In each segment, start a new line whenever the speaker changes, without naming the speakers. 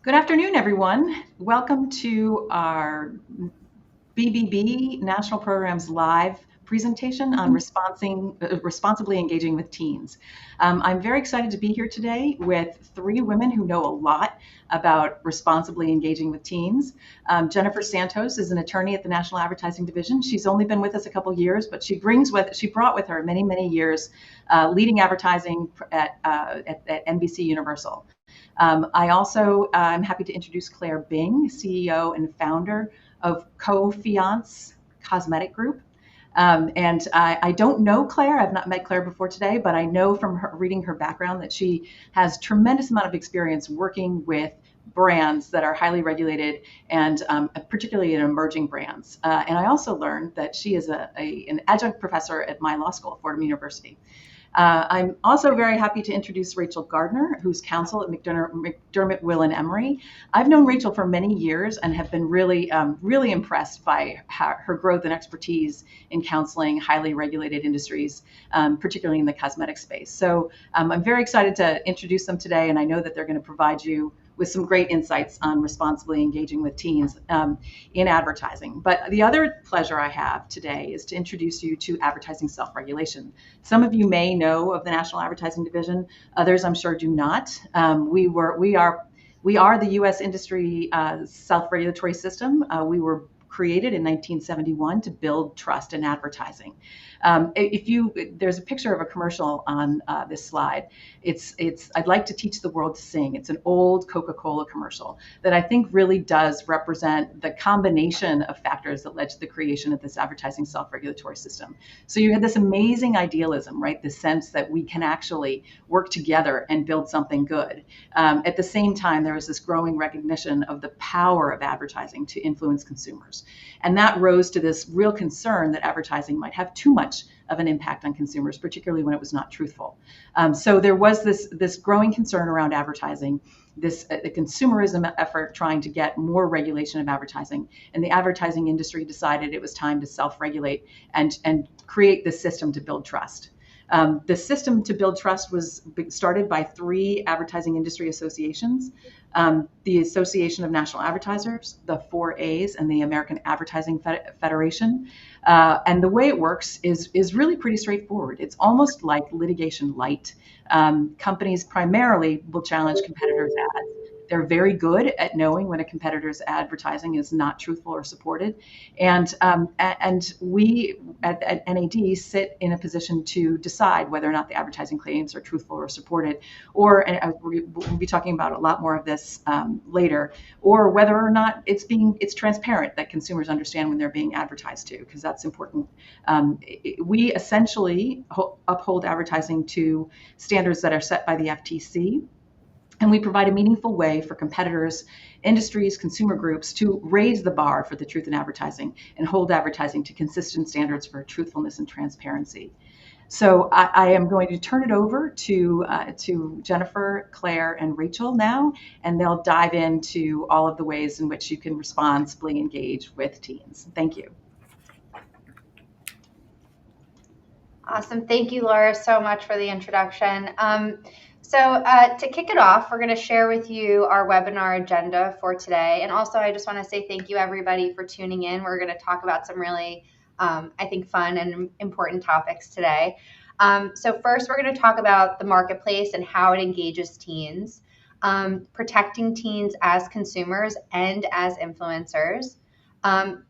Good afternoon, everyone. Welcome to our BBB National Programs Live presentation on responsibly engaging with teens. I'm very excited to be here today with three women who know a lot about responsibly engaging with teens. Jennifer Santos is an attorney at the National Advertising Division. She's only been with us a couple years, but she brought with her many years leading advertising at NBC Universal. I'm happy to introduce Claire Bing, CEO and founder of Confiance Cosmetic Group. And I don't know Claire. I've not met Claire before today, but I know from reading her background that she has tremendous amount of experience working with brands that are highly regulated and particularly in emerging brands. And I also learned that she is an adjunct professor at my law school, Fordham University. I'm also very happy to introduce Rachel Gartner, who's counsel at McDermott, Will, and Emery. I've known Rachel for many years and have been really impressed by her growth and expertise in counseling highly regulated industries, particularly in the cosmetic space. So I'm very excited to introduce them today, and I know that they're going to provide you with some great insights on responsibly engaging with teens in advertising. But the other pleasure I have today is to introduce you to advertising self-regulation. Some of you may know of the National Advertising Division. Others, I'm sure, do not. We are the U.S. industry self-regulatory system. We were created in 1971 to build trust in advertising. There's a picture of a commercial on this slide. I'd like to teach the world to sing. It's an old Coca-Cola commercial that I think really does represent the combination of factors that led to the creation of this advertising self-regulatory system. So you had this amazing idealism, right? The sense that we can actually work together and build something good. At the same time, there was this growing recognition of the power of advertising to influence consumers. And that rose to this real concern that advertising might have too much of an impact on consumers, particularly when it was not truthful. So there was this growing concern around advertising, this consumerism effort trying to get more regulation of advertising. And the advertising industry decided it was time to self-regulate and create this system to build trust. The system to build trust was started by three advertising industry associations, the Association of National Advertisers, the 4As, and the American Advertising Federation. And the way it works is really pretty straightforward. It's almost like litigation light. Companies primarily will challenge competitors' ads. They're very good at knowing when a competitor's advertising is not truthful or supported. And we at NAD sit in a position to decide whether or not the advertising claims are truthful or supported, and we'll be talking about a lot more of this later, or whether or not it's transparent, that consumers understand when they're being advertised to, because that's important. We essentially uphold advertising to standards that are set by the FTC. And we provide a meaningful way for competitors, industries, consumer groups to raise the bar for the truth in advertising and hold advertising to consistent standards for truthfulness and transparency. So I am going to turn it over to Jennifer, Claire, and Rachel now, and they'll dive into all of the ways in which you can responsibly engage with teens. Thank you.
Awesome. Thank you, Laura, so much for the introduction. So to kick it off, we're going to share with you our webinar agenda for today. And also, I just want to say thank you, everybody, for tuning in. We're going to talk about some really, I think, fun and important topics today. So first, we're going to talk about the marketplace and how it engages teens, protecting teens as consumers and as influencers.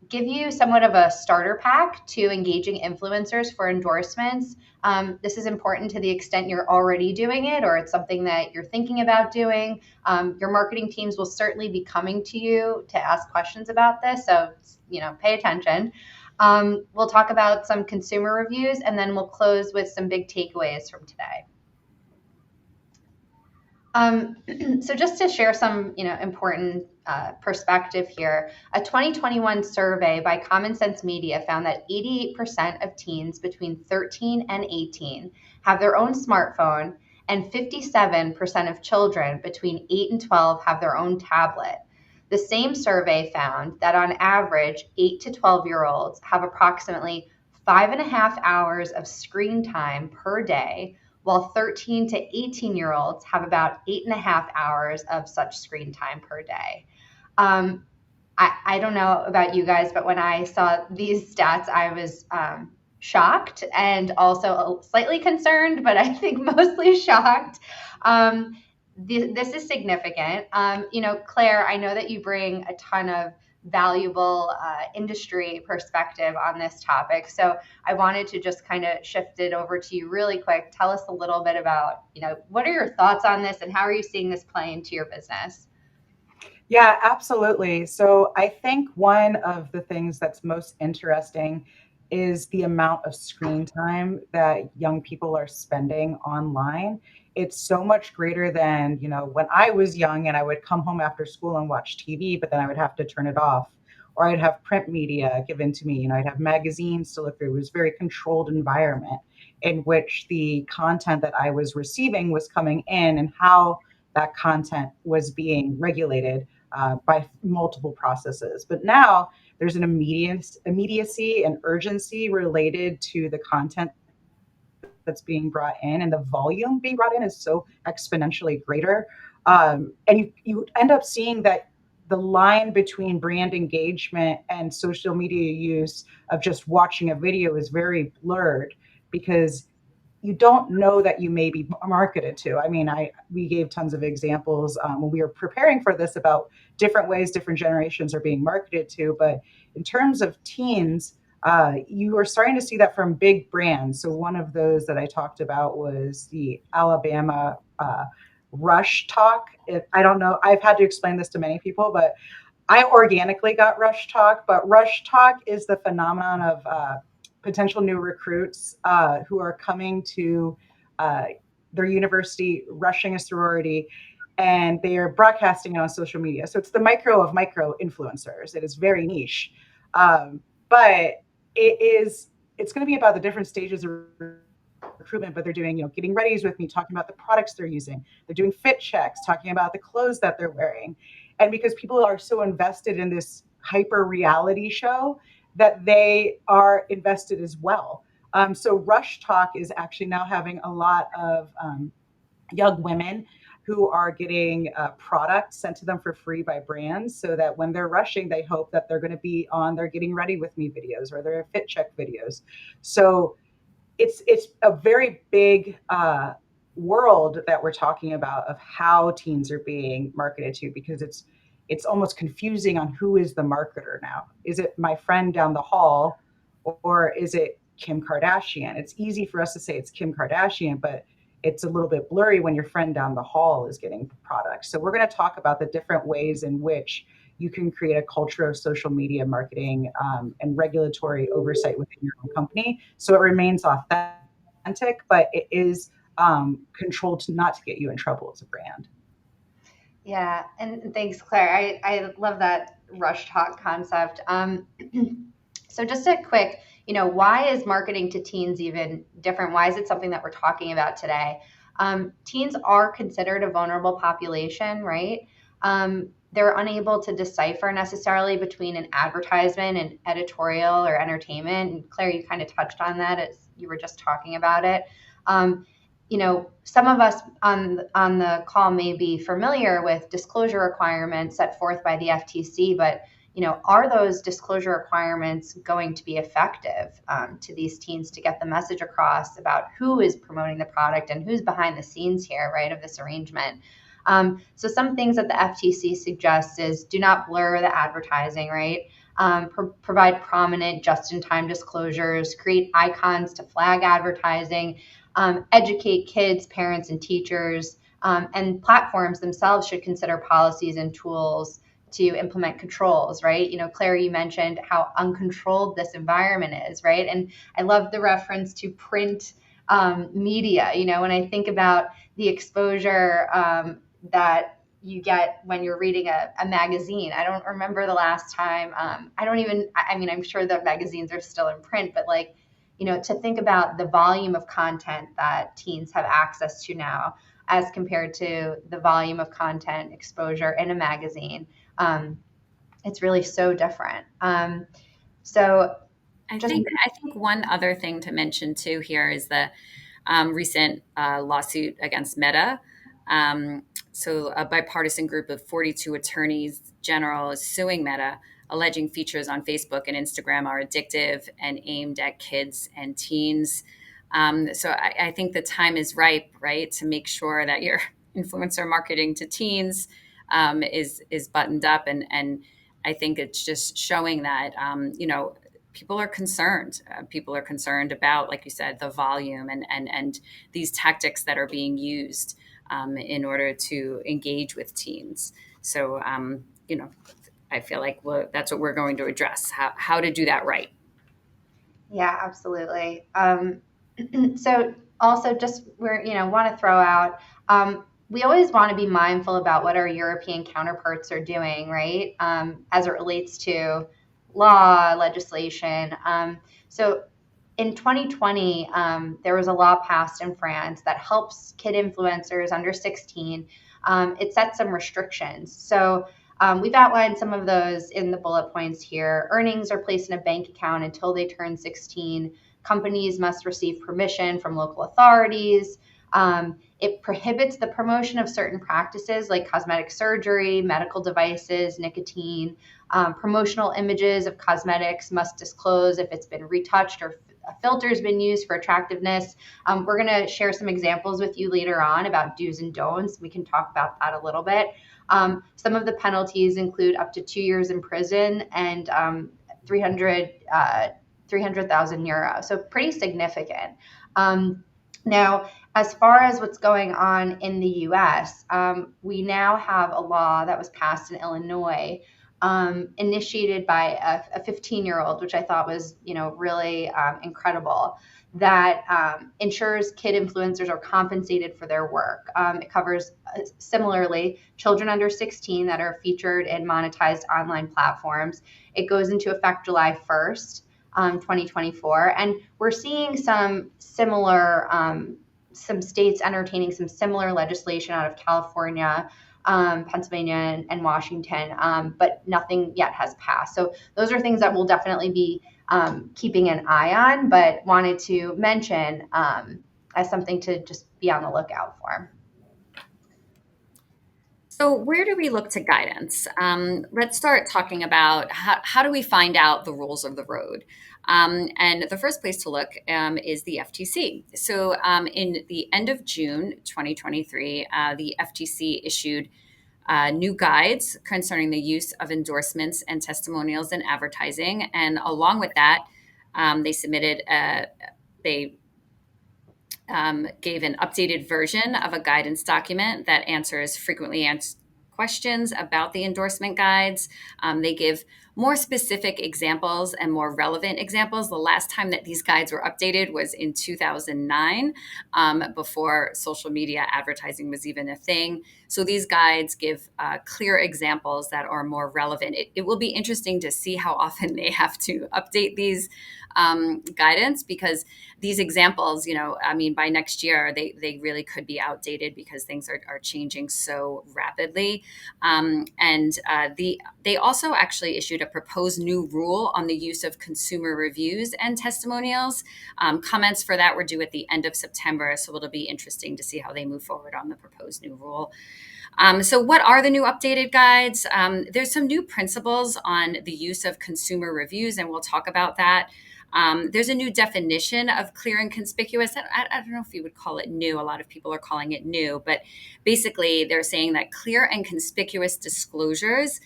Give you somewhat of a starter pack to engaging influencers for endorsements. This is important to the extent you're already doing it or it's something that you're thinking about doing. Your marketing teams will certainly be coming to you to ask questions about this, so pay attention. We'll talk about some consumer reviews, and then we'll close with some big takeaways from today. So just to share some, important perspective here, a 2021 survey by Common Sense Media found that 88% of teens between 13 and 18 have their own smartphone, and 57% of children between 8 and 12 have their own tablet. The same survey found that on average, 8 to 12-year-olds have approximately 5.5 hours of screen time per day, while 13 to 18-year-olds have about 8.5 hours of such screen time per day. I don't know about you guys, but when I saw these stats, I was shocked and also slightly concerned, but I think mostly shocked. This is significant. Claire, I know that you bring a ton of valuable industry perspective on this topic. So I wanted to just kind of shift it over to you really quick. Tell us a little bit about, what are your thoughts on this and how are you seeing this play into your business?
Yeah, absolutely. So I think one of the things that's most interesting is the amount of screen time that young people are spending online. It's so much greater than, when I was young and I would come home after school and watch TV, but then I would have to turn it off. Or I'd have print media given to me, I'd have magazines to look through. It was a very controlled environment in which the content that I was receiving was coming in and how that content was being regulated by multiple processes. But now there's an immediacy and urgency related to the content that's being brought in, and the volume being brought in is so exponentially greater. And you end up seeing that the line between brand engagement and social media use of just watching a video is very blurred because you don't know that you may be marketed to. I mean, we gave tons of examples when we were preparing for this about different ways different generations are being marketed to. But in terms of teens, you are starting to see that from big brands. So one of those that I talked about was the Alabama Rush Talk. I don't know. I've had to explain this to many people, but I organically got Rush Talk, but Rush Talk is the phenomenon of potential new recruits who are coming to uh, their university, rushing a sorority, and they are broadcasting it on social media. So it's the micro of micro influencers. It is very niche, but it's going to be about the different stages of recruitment, but they're doing, getting readies with me, talking about the products they're using. They're doing fit checks, talking about the clothes that they're wearing. And because people are so invested in this hyper reality show, that they are invested as well. So Rush Talk is actually now having a lot of young women who are getting products sent to them for free by brands so that when they're rushing, they hope that they're going to be on their getting ready with me videos or their fit check videos. So it's a very big world that we're talking about of how teens are being marketed to, because it's almost confusing on who is the marketer now. Is it my friend down the hall, or is it Kim Kardashian? It's easy for us to say it's Kim Kardashian, but it's a little bit blurry when your friend down the hall is getting products. So we're going to talk about the different ways in which you can create a culture of social media marketing and regulatory oversight within your own company so it remains authentic, but it is controlled to not to get you in trouble as a brand.
Yeah, and thanks, Claire. I love that rush talk concept. So just a quick, why is marketing to teens even different? Why is it something that we're talking about today? Teens are considered a vulnerable population, right? They're unable to decipher necessarily between an advertisement and editorial or entertainment. And Claire, you kind of touched on that as you were just talking about it. Some of us on the call may be familiar with disclosure requirements set forth by the FTC, but are those disclosure requirements going to be effective to these teens to get the message across about who is promoting the product and who's behind the scenes here, right, of this arrangement? So some things that the FTC suggests is do not blur the advertising, right? Provide prominent just-in-time disclosures, create icons to flag advertising, educate kids, parents, and teachers, and platforms themselves should consider policies and tools to implement controls, right? Claire, you mentioned how uncontrolled this environment is, right? And I love the reference to print media. When I think about the exposure that you get when you're reading a magazine. I don't remember the last time. I'm sure the magazines are still in print, but to think about the volume of content that teens have access to now as compared to the volume of content exposure in a magazine. It's really so different. So
I think one other thing to mention too here is that recent lawsuit against Meta. So a bipartisan group of 42 attorneys general is suing Meta, alleging features on Facebook and Instagram are addictive and aimed at kids and teens. So I think the time is ripe, right, to make sure that your influencer marketing to teens is buttoned up, and I think it's just showing that people are concerned. People are concerned about, like you said, the volume and these tactics that are being used in order to engage with teens. So I feel like that's what we're going to address: how to do that right.
Yeah, absolutely. So also just want to throw out, we always want to be mindful about what our European counterparts are doing, right? As it relates to law, legislation. So in 2020, there was a law passed in France that helps kid influencers under 16. It sets some restrictions. So we've outlined some of those in the bullet points here. Earnings are placed in a bank account until they turn 16. Companies must receive permission from local authorities. It prohibits the promotion of certain practices like cosmetic surgery, medical devices, nicotine. Promotional images of cosmetics must disclose if it's been retouched or a filter has been used for attractiveness. We're going to share some examples with you later on about do's and don'ts. We can talk about that a little bit. Some of the penalties include up to 2 years in prison and 300,000 euro. So pretty significant. Now, as far as what's going on in the US, we now have a law that was passed in Illinois, initiated by a 15-year-old, which I thought was, really incredible, that ensures kid influencers are compensated for their work. It covers, similarly, children under 16 that are featured in monetized online platforms. It goes into effect July 1st, 2024. And we're seeing some similar, some states entertaining some similar legislation out of California, Pennsylvania, and Washington, but nothing yet has passed. So those are things that we'll definitely be keeping an eye on, but wanted to mention as something to just be on the lookout for.
So where do we look to guidance? Let's start talking about how do we find out the rules of the road? And the first place to look is the FTC. So in the end of June 2023, the FTC issued new guides concerning the use of endorsements and testimonials in advertising. And along with that, they gave an updated version of a guidance document that answers frequently asked questions about the endorsement guides. They give more specific examples and more relevant examples. The last time that these guides were updated was in 2009, before social media advertising was even a thing. So these guides give clear examples that are more relevant. It will be interesting to see how often they have to update these guidance, because these examples, by next year, they really could be outdated because things are changing so rapidly. They also actually issued a proposed new rule on the use of consumer reviews and testimonials. Comments for that were due at the end of September, so it'll be interesting to see how they move forward on the proposed new rule. So what are the new updated guides? There's some new principles on the use of consumer reviews, and we'll talk about that. There's a new definition of clear and conspicuous. I don't know if you would call it new. A lot of people are calling it new, but basically they're saying that clear and conspicuous disclosures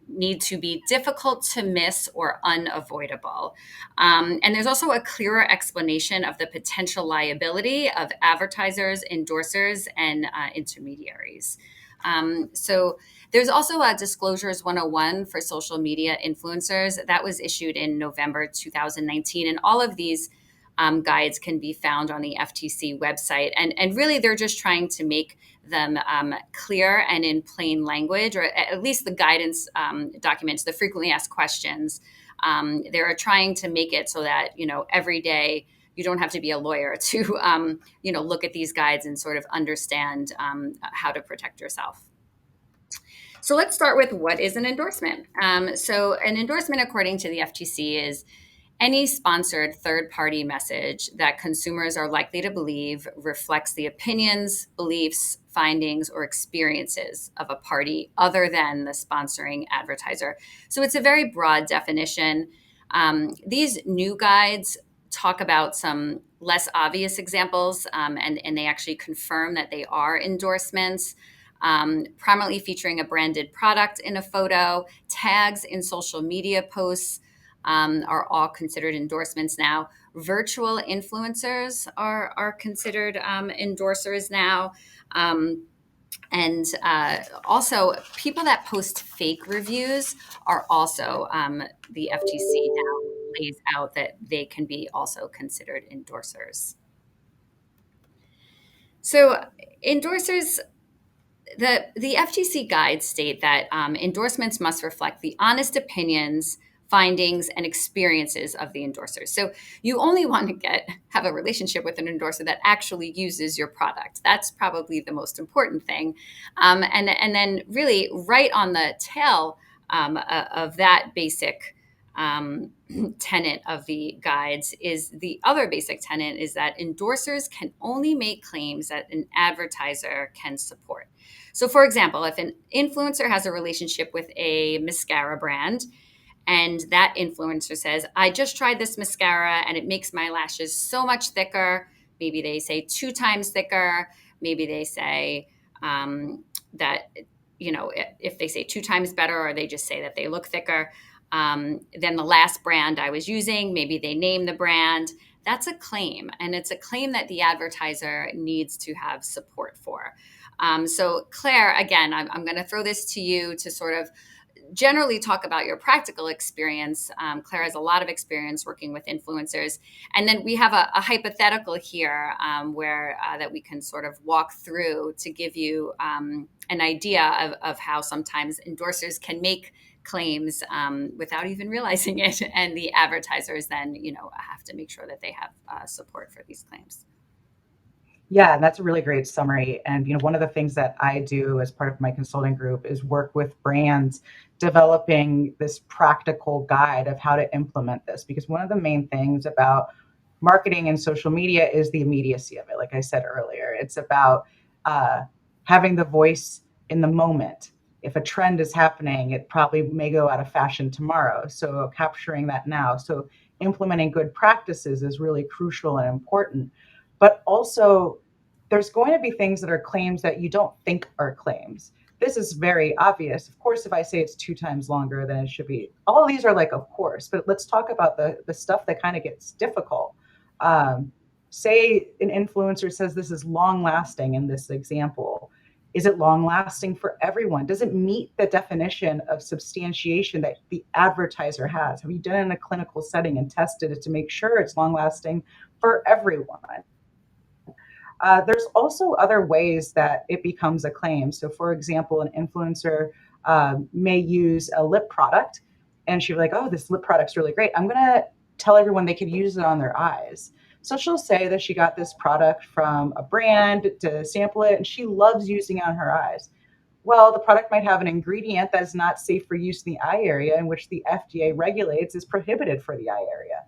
need to be difficult to miss or unavoidable. And there's also a clearer explanation of the potential liability of advertisers, endorsers, and intermediaries. So there's also a Disclosures 101 for social media influencers that was issued in November 2019. And all of these guides can be found on the FTC website. And really, they're just trying to make them clear and in plain language, or at least the guidance documents, the frequently asked questions. They're trying to make it so that, every day you don't have to be a lawyer to, look at these guides and sort of understand how to protect yourself. So let's start with what is an endorsement. So an endorsement, according to the FTC, is Any sponsored third-party message that consumers are likely to believe reflects the opinions, beliefs, findings, or experiences of a party other than the sponsoring advertiser. So it's a very broad definition. These new guides talk about some less obvious examples, and they actually confirm that they are endorsements. Prominently featuring a branded product in a photo, tags in social media posts, are all considered endorsements now. Virtual influencers are considered endorsers now. And also, people that post fake reviews are also, the FTC now lays out that they can be also considered endorsers. So, endorsers, the FTC guides state that endorsements must reflect the honest opinions, findings, and experiences of the endorsers. So you only want to have a relationship with an endorser that actually uses your product. That's probably the most important thing. And then really right on the tail of that basic tenet of the guides is the other basic tenet is that endorsers can only make claims that an advertiser can support. So, for example, if an influencer has a relationship with a mascara brand and that influencer says, I just tried this mascara and it makes my lashes so much thicker, maybe they say 2 times thicker, maybe they say that, if they say 2 times better, or they just say that they look thicker than the last brand I was using, maybe they name the brand. That's a claim, and it's a claim that the advertiser needs to have support for. So Claire, again, I'm going to throw this to you to sort of generally talk about your practical experience. Claire has a lot of experience working with influencers. And then we have a hypothetical here where that we can sort of walk through to give you an idea of how sometimes endorsers can make claims without even realizing it. And the advertisers then, have to make sure that they have support for these claims.
Yeah, that's a really great summary. And one of the things that I do as part of my consulting group is work with brands developing this practical guide of how to implement this. Because one of the main things about marketing and social media is the immediacy of it. Like I said earlier, it's about having the voice in the moment. If a trend is happening, it probably may go out of fashion tomorrow. So capturing that now. So implementing good practices is really crucial and important. But also, there's going to be things that are claims that you don't think are claims. This is very obvious. Of course, if I say it's 2 times longer than it should be, all of these are like, of course, but let's talk about the stuff that kind of gets difficult. Say an influencer says this is long lasting in this example. Is it long lasting for everyone? Does it meet the definition of substantiation that the advertiser has? Have you done it in a clinical setting and tested it to make sure it's long lasting for everyone? There's also other ways that it becomes a claim. So, for example, an influencer may use a lip product and she'll be like, oh, this lip product's really great. I'm going to tell everyone they could use it on their eyes. So she'll say that she got this product from a brand to sample it and she loves using it on her eyes. Well, the product might have an ingredient that's not safe for use in the eye area, in which the FDA regulates is prohibited for the eye area.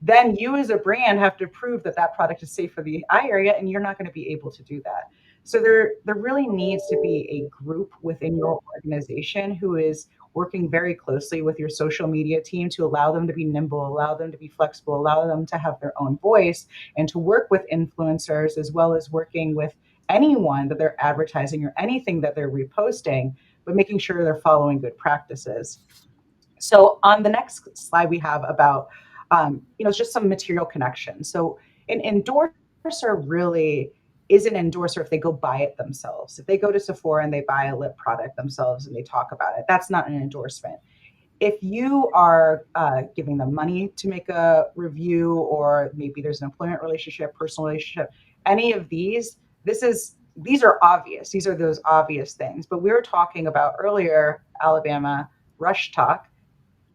Then you as a brand have to prove that that product is safe for the eye area, and you're not going to be able to do that. So there really needs to be a group within your organization who is working very closely with your social media team to allow them to be nimble, allow them to be flexible, allow them to have their own voice, and to work with influencers as well as working with anyone that they're advertising or anything that they're reposting, but making sure they're following good practices. So on the next slide, we have about, just some material connections. So an endorser really is an endorser if they go buy it themselves. If they go to Sephora and they buy a lip product themselves and they talk about it, that's not an endorsement. If you are giving them money to make a review, or maybe there's an employment relationship, personal relationship, any of these are obvious. These are those obvious things. But we were talking about earlier, Alabama Rush Talk.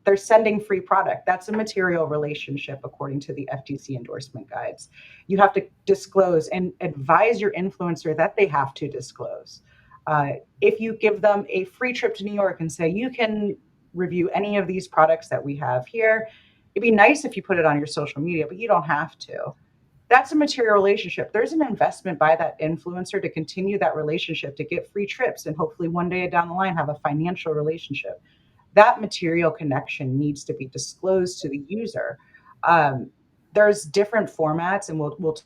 They're sending free product. That's a material relationship according to the FTC endorsement guides. You have to disclose and advise your influencer that they have to disclose. If you give them a free trip to New York and say, you can review any of these products that we have here, It'd be nice if you put it on your social media, but you don't have to. That's a material relationship. There's an investment by that influencer to continue that relationship, to get free trips, and hopefully one day down the line have a financial relationship. That material connection needs to be disclosed to the user. Um, there's different formats, and we'll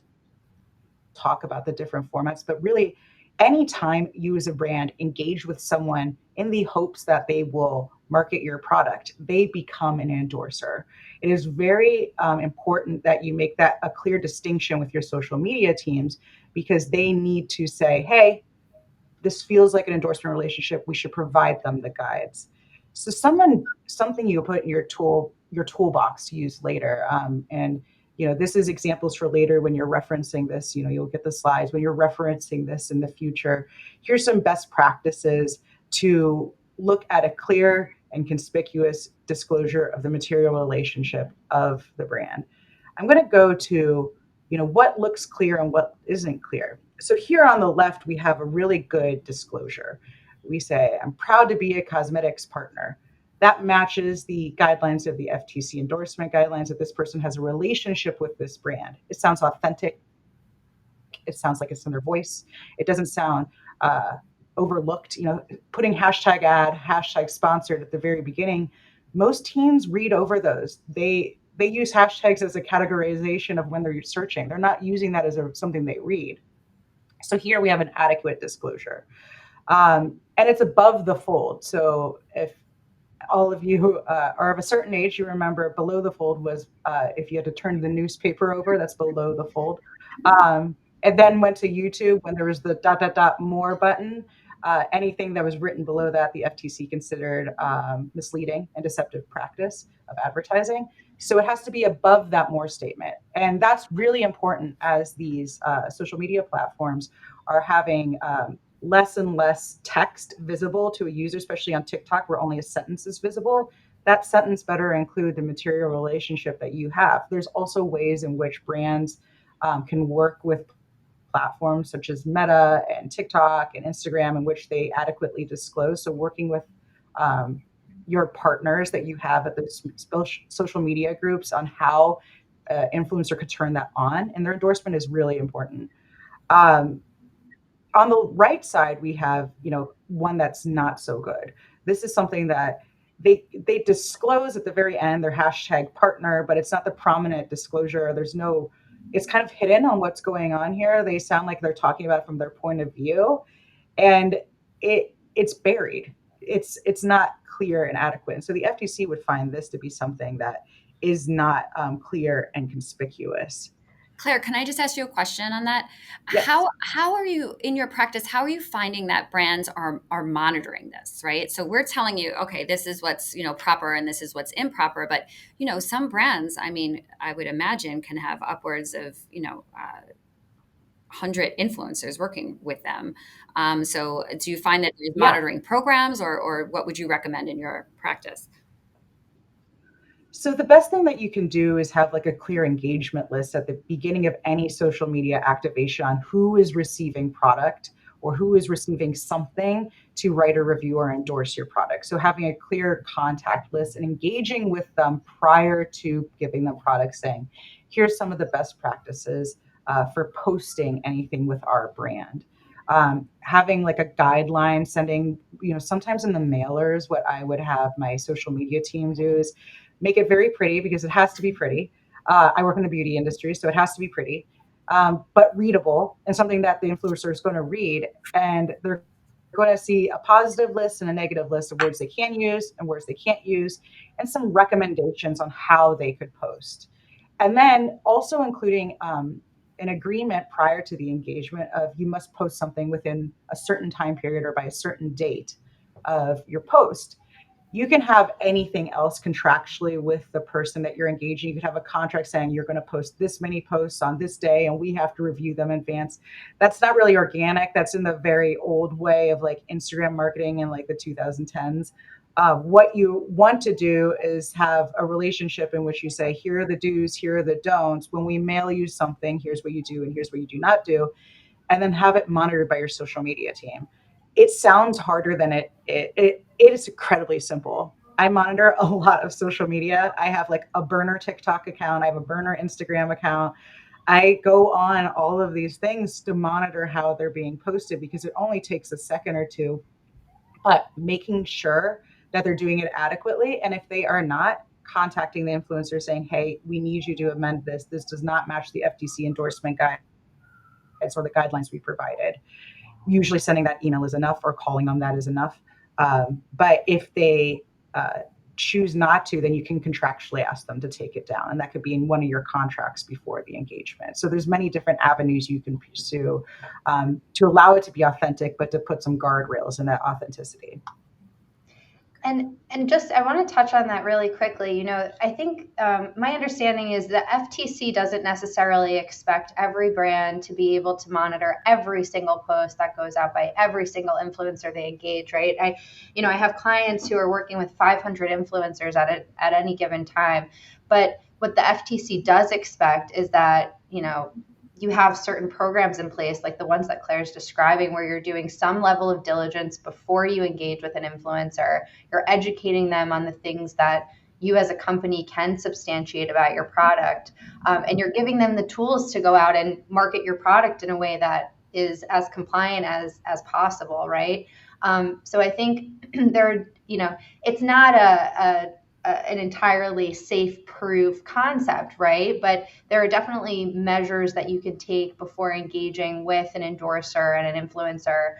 talk about the different formats, but really, anytime you as a brand engage with someone in the hopes that they will market your product, they become an endorser. It is very important that you make that a clear distinction with your social media teams, because they need to say, hey, this feels like an endorsement relationship. We should provide them the guides. So something you put in your toolbox to use later. And this is examples for later when you're referencing this. You'll get the slides when you're referencing this in the future. Here's some best practices to look at a clear and conspicuous disclosure of the material relationship of the brand. I'm going to go to what looks clear and what isn't clear. So here on the left, we have a really good disclosure. We say, I'm proud to be a cosmetics partner. That matches the guidelines of the FTC endorsement guidelines, that this person has a relationship with this brand. It sounds authentic. It sounds like it's in their voice. It doesn't sound overlooked. Putting hashtag ad, hashtag sponsored at the very beginning, most teens read over those. They use hashtags as a categorization of when they're searching. They're not using that as something they read. So here we have an adequate disclosure. And it's above the fold. So if all of you are of a certain age, you remember below the fold was if you had to turn the newspaper over, that's below the fold. And then went to YouTube when there was the ... more button. Anything that was written below that, the FTC considered misleading and deceptive practice of advertising. So it has to be above that more statement. And that's really important as these social media platforms are having less and less text visible to a user, especially on TikTok, where only a sentence is visible. That sentence better include the material relationship that you have. There's also ways in which brands can work with platforms such as Meta and TikTok and Instagram, in which they adequately disclose. So working with your partners that you have at those social media groups on how influencer could turn that on, and their endorsement is really important. Um, on the right side, we have one that's not so good. This is something that they disclose at the very end, their hashtag partner, but it's not the prominent disclosure. It's kind of hidden on what's going on here. They sound like they're talking about it from their point of view, and it's buried. It's not clear and adequate. And so the FTC would find this to be something that is not clear and conspicuous.
Claire, can I just ask you a question on that?
Yes.
How are you in your practice? How are you finding that brands are monitoring this, right? So we're telling you, okay, this is what's proper and this is what's improper. But some brands, I mean, I would imagine, can have upwards of 100 influencers working with them. So do you find that there's
Yeah.
monitoring programs, or what would you recommend in your practice?
So the best thing that you can do is have like a clear engagement list at the beginning of any social media activation on who is receiving product or who is receiving something to write a review or endorse your product. So having a clear contact list and engaging with them prior to giving them products, saying, here's some of the best practices for posting anything with our brand. Having like a guideline, sending, sometimes in the mailers, what I would have my social media team do is make it very pretty, because it has to be pretty. I work in the beauty industry, so it has to be pretty, but readable, and something that the influencer is going to read. And they're going to see a positive list and a negative list of words they can use and words they can't use, and some recommendations on how they could post. And then also including an agreement prior to the engagement of, you must post something within a certain time period or by a certain date of your post. You can have anything else contractually with the person that you're engaging. You could have a contract saying you're going to post this many posts on this day and we have to review them in advance. That's not really organic. That's in the very old way of like Instagram marketing in like the 2010s. What you want to do is have a relationship in which you say, here are the do's, here are the don'ts. When we mail you something, here's what you do and here's what you do not do. And then have it monitored by your social media team. It sounds harder than it is incredibly simple. I monitor a lot of social media. I have like a burner TikTok account. I have a burner Instagram account. I go on all of these things to monitor how they're being posted because it only takes a second or two, but making sure that they're doing it adequately. And if they are not, contacting the influencer saying, hey, we need you to amend this. This does not match the FTC endorsement guides or the guidelines we provided. Usually sending that email is enough, or calling them that is enough. But if they choose not to, then you can contractually ask them to take it down. And that could be in one of your contracts before the engagement. So there's many different avenues you can pursue to allow it to be authentic, but to put some guardrails in that authenticity.
And just I want to touch on that really quickly. You know, I think my understanding is that FTC doesn't necessarily expect every brand to be able to monitor every single post that goes out by every single influencer they engage. Right? I have clients who are working with 500 influencers at any given time, but what the FTC does expect is that you have certain programs in place, like the ones that Claire's describing, where you're doing some level of diligence before you engage with an influencer. You're educating them on the things that you as a company can substantiate about your product. And you're giving them the tools to go out and market your product in a way that is as compliant as possible, right? So I think it's not an entirely safe proof concept, right? But there are definitely measures that you can take before engaging with an endorser and an influencer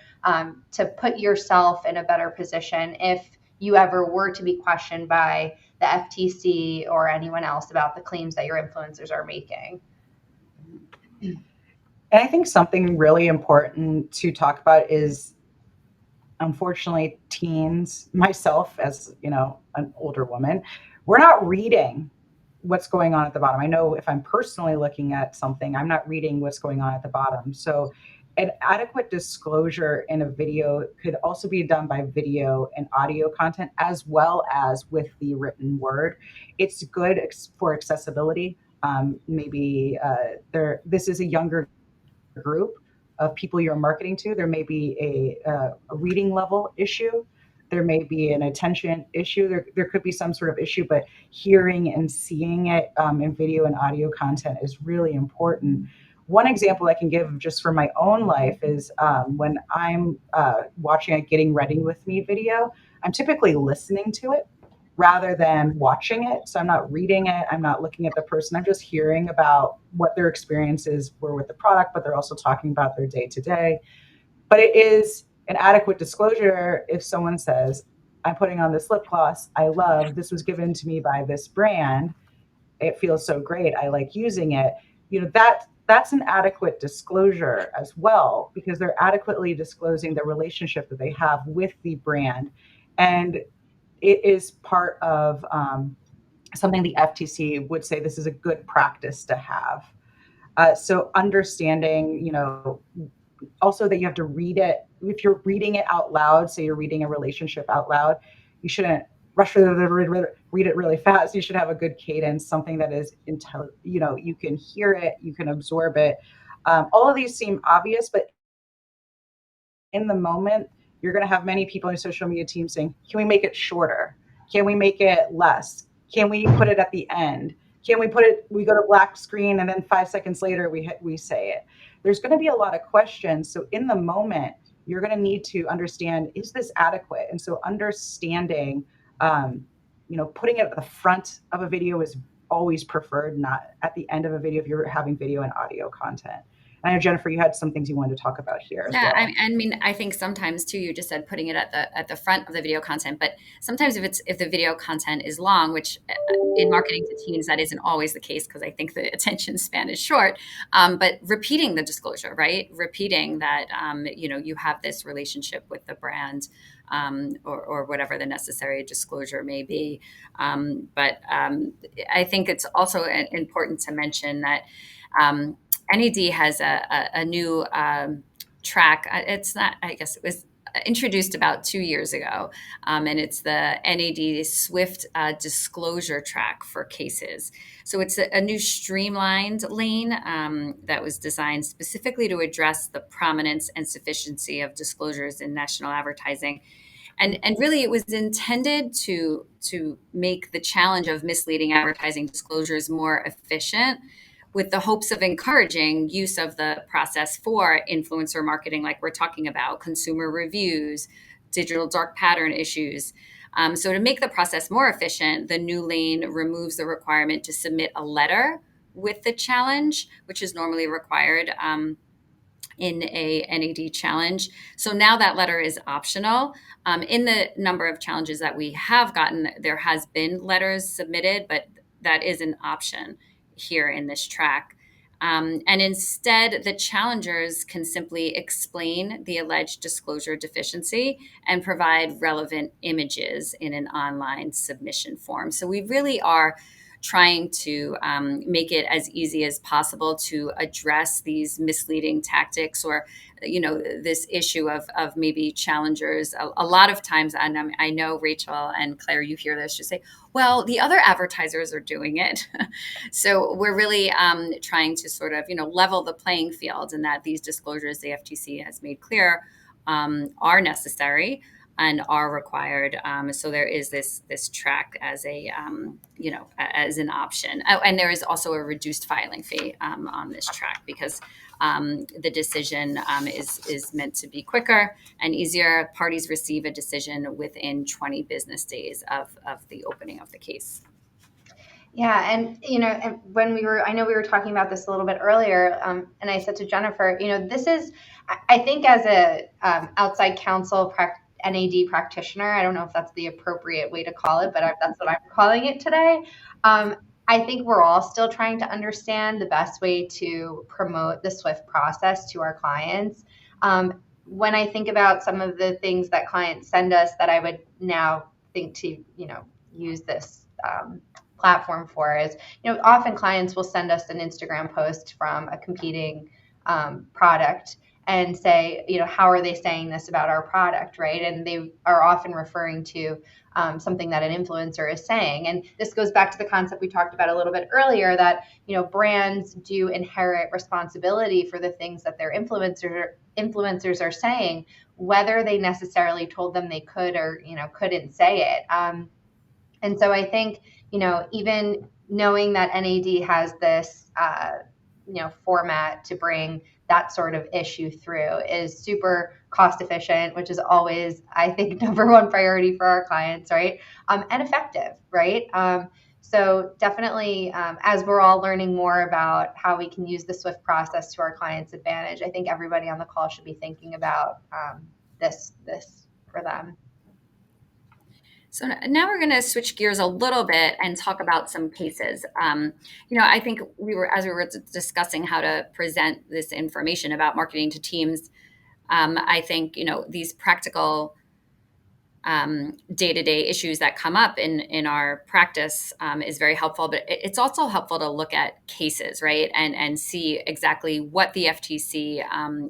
to put yourself in a better position if you ever were to be questioned by the FTC or anyone else about the claims that your influencers are making.
And I think something really important to talk about is, unfortunately, teens, myself as an older woman, we're not reading what's going on at the bottom. I know if I'm personally looking at something, I'm not reading what's going on at the bottom. So an adequate disclosure in a video could also be done by video and audio content as well as with the written word. It's good for accessibility. Maybe this is a younger group of people you're marketing to. There may be a reading level issue. There may be an attention issue. There could be some sort of issue, but hearing and seeing it in video and audio content is really important. One example I can give just for my own life is when I'm watching a Getting Ready With Me video, I'm typically listening to it rather than watching it. So I'm not reading it. I'm not looking at the person. I'm just hearing about what their experiences were with the product, but they're also talking about their day to day. But it is an adequate disclosure if someone says, I'm putting on this lip gloss I love. This was given to me by this brand. It feels so great. I like using it. That's an adequate disclosure as well, because they're adequately disclosing the relationship that they have with the brand. And it is part of something the FTC would say this is a good practice to have. So understanding, also that you have to read it. If you're reading it out loud, say you're reading a relationship out loud, you shouldn't rush read it really fast. You should have a good cadence, something that is you can hear it, you can absorb it. All of these seem obvious, but in the moment, you're going to have many people in your social media team saying, can we make it shorter? Can we make it less? Can we put it at the end? Can we go to black screen and then 5 seconds later we say it? There's going to be a lot of questions. So in the moment, you're going to need to understand, is this adequate? And so understanding, putting it at the front of a video is always preferred, not at the end of a video if you're having video and audio content. I know, Jennifer, you had some things you wanted to talk about here as well.
I mean, I think sometimes too, you just said putting it at the front of the video content, but sometimes if the video content is long, which in marketing to teens, that isn't always the case because I think the attention span is short, but repeating the disclosure, right? Repeating that, you have this relationship with the brand, or whatever the necessary disclosure may be. But I think it's also important to mention that NAD has a new track. It's not, I guess it was introduced about 2 years ago, and it's the NAD Swift disclosure track for cases. So it's a new streamlined lane that was designed specifically to address the prominence and sufficiency of disclosures in national advertising. And really, it was intended to make the challenge of misleading advertising disclosures more efficient, with the hopes of encouraging use of the process for influencer marketing, like we're talking about, consumer reviews, digital dark pattern issues. So to make the process more efficient, the new lane removes the requirement to submit a letter with the challenge, which is normally required in a NAD challenge. So now that letter is optional. In the number of challenges that we have gotten, there has been letters submitted, but that is an option here in this track. And instead, the challengers can simply explain the alleged disclosure deficiency and provide relevant images in an online submission form. So we really are trying to make it as easy as possible to address these misleading tactics, or this issue of maybe challengers a lot of times. And I know Rachel and Claire, you hear this, you say, well, the other advertisers are doing it. So we're really trying to sort of level the playing field, and that these disclosures the FTC has made clear are necessary and are required. So there is this track as as an option. Oh, and there is also a reduced filing fee on this track, because the decision is meant to be quicker and easier. Parties receive a decision within 20 business days of the opening of the case.
Yeah, and I know we were talking about this a little bit earlier, and I said to Jennifer, this is, I think, as a outside counsel NAD practitioner, I don't know if that's the appropriate way to call it, but that's what I'm calling it today. I think we're all still trying to understand the best way to promote the SWIFT process to our clients. When I think about some of the things that clients send us that I would now think to, use this platform for is, often clients will send us an Instagram post from a competing product and say, how are they saying this about our product, right? And they are often referring to something that an influencer is saying. And this goes back to the concept we talked about a little bit earlier, that, brands do inherit responsibility for the things that their influencers are saying, whether they necessarily told them they could or, couldn't say it. And so I think, even knowing that NAD has this, format to bring that sort of issue through is super cost efficient, which is always, I think, number one priority for our clients, right? And effective, right? So definitely, as we're all learning more about how we can use the SWIFT process to our clients' advantage, I think everybody on the call should be thinking about this for them.
So now we're going to switch gears a little bit and talk about some cases. I think as we were discussing how to present this information about marketing to teams, I think, these practical day-to-day issues that come up in our practice is very helpful, but it's also helpful to look at cases, right? And see exactly what the FTC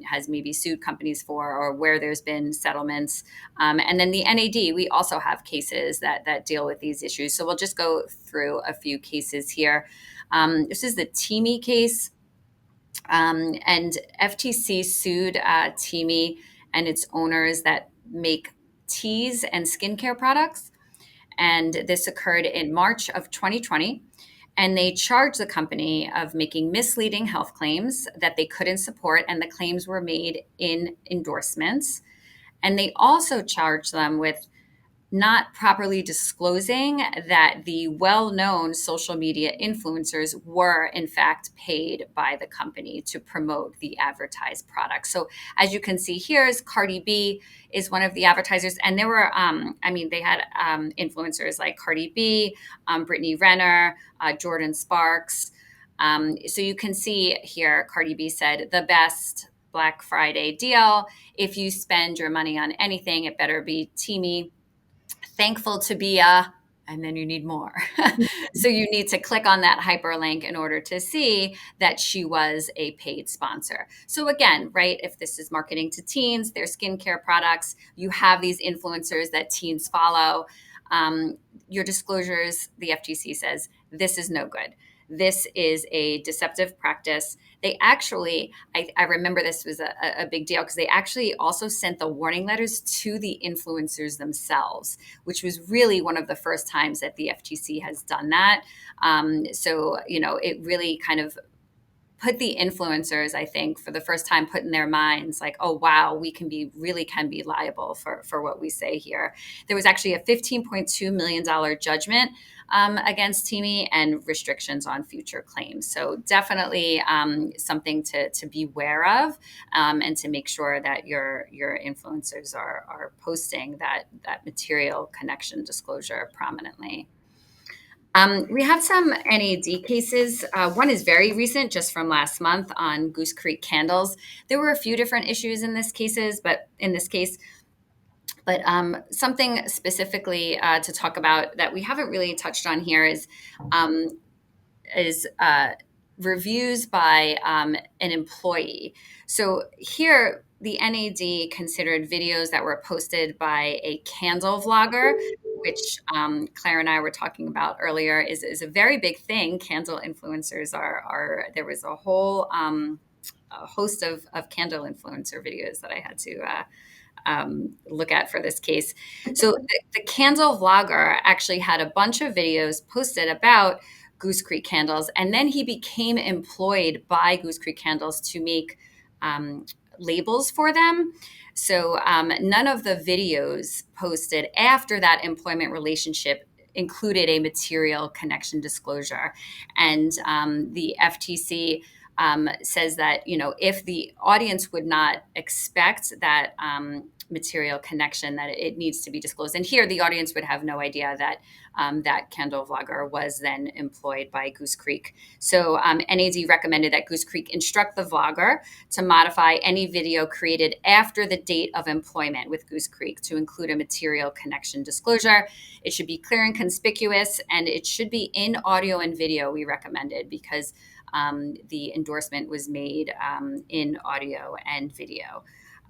has maybe sued companies for, or where there's been settlements. And then the NAD, we also have cases that deal with these issues. So we'll just go through a few cases here. This is the Teamy case. And FTC sued Teamy and its owners that make teas and skincare products. And this occurred in March of 2020. And they charged the company of making misleading health claims that they couldn't support, and the claims were made in endorsements. And they also charged them with not properly disclosing that the well-known social media influencers were in fact paid by the company to promote the advertised product. So as you can see here, is Cardi B is one of the advertisers, and there were, they had influencers like Cardi B, Brittany Renner, Jordan Sparks. So you can see here, Cardi B said, the best Black Friday deal. If you spend your money on anything, it better be Teamy. Thankful to be and then you need more. So you need to click on that hyperlink in order to see that she was a paid sponsor. So again, right, if this is marketing to teens, their skincare products, you have these influencers that teens follow. Your disclosures, the FTC says, this is no good. this is a deceptive practice. They actually, I remember this was a big deal because they actually also sent the warning letters to the influencers themselves, which was really one of the first times that the FTC has done that. So, it really kind of put the influencers, I think, for the first time, put in their minds like, oh, wow, we really can be liable for what we say here. There was actually a $15.2 million judgment against Teamy and restrictions on future claims. So definitely something to be aware of, and to make sure that your influencers are posting that material connection disclosure prominently. We have some NAD cases. One is very recent, just from last month, on Goose Creek candles. There were a few different issues in this case, but something specifically to talk about that we haven't really touched on here is reviews by an employee. So here, the NAD considered videos that were posted by a candle vlogger, which Claire and I were talking about earlier, is a very big thing. Candle influencers are there was a whole a host of candle influencer videos that I had to look at for this case. So the candle vlogger actually had a bunch of videos posted about Goose Creek candles, and then he became employed by Goose Creek candles to make labels for them. So none of the videos posted after that employment relationship included a material connection disclosure. And the FTC says that, if the audience would not expect that material connection, that it needs to be disclosed. And here, the audience would have no idea that that candle vlogger was then employed by Goose Creek. So NAD recommended that Goose Creek instruct the vlogger to modify any video created after the date of employment with Goose Creek to include a material connection disclosure. It should be clear and conspicuous, and it should be in audio and video, we recommended, because the endorsement was made in audio and video.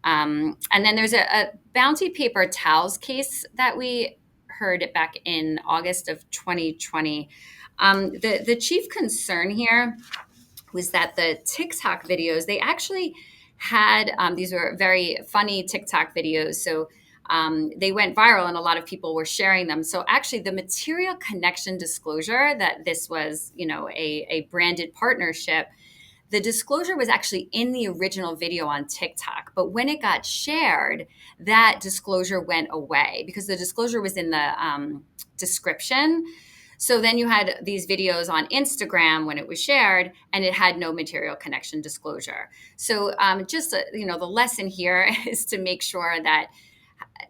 And then there's a Bounty Paper Towels case that we heard back in August of 2020. The chief concern here was that the TikTok videos, they actually had, these were very funny TikTok videos. So they went viral and a lot of people were sharing them. So actually the material connection disclosure that this was, a branded partnership, the disclosure was actually in the original video on TikTok, but when it got shared, that disclosure went away because the disclosure was in the description. So then you had these videos on Instagram when it was shared, and it had no material connection disclosure. So the lesson here is to make sure that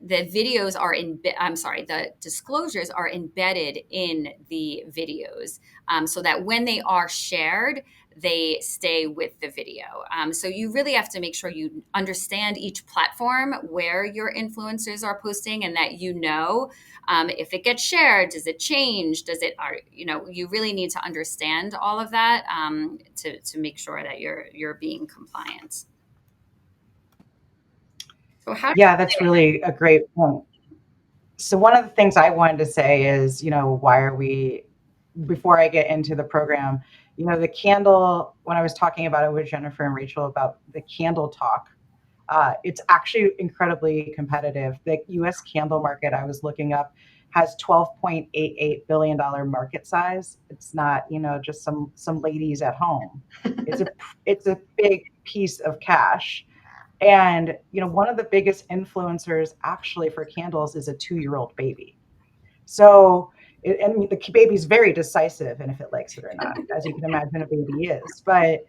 the disclosures are embedded in the videos, so that when they are shared, they stay with the video. So you really have to make sure you understand each platform where your influencers are posting, and that if it gets shared, does it change? You really need to understand all of that to make sure that you're being compliant. So
Yeah, that's really a great point. So one of the things I wanted to say is, why are we, before I get into the program, the candle, when I was talking about it with Jennifer and Rachel about the candle talk, it's actually incredibly competitive. The US candle market, I was looking up, has $12.88 billion market size. It's not, just some ladies at home. It's a big piece of cash. And, one of the biggest influencers actually for candles is a 2-year-old baby. So, the baby's very decisive, and if it likes it or not, as you can imagine, a baby is. But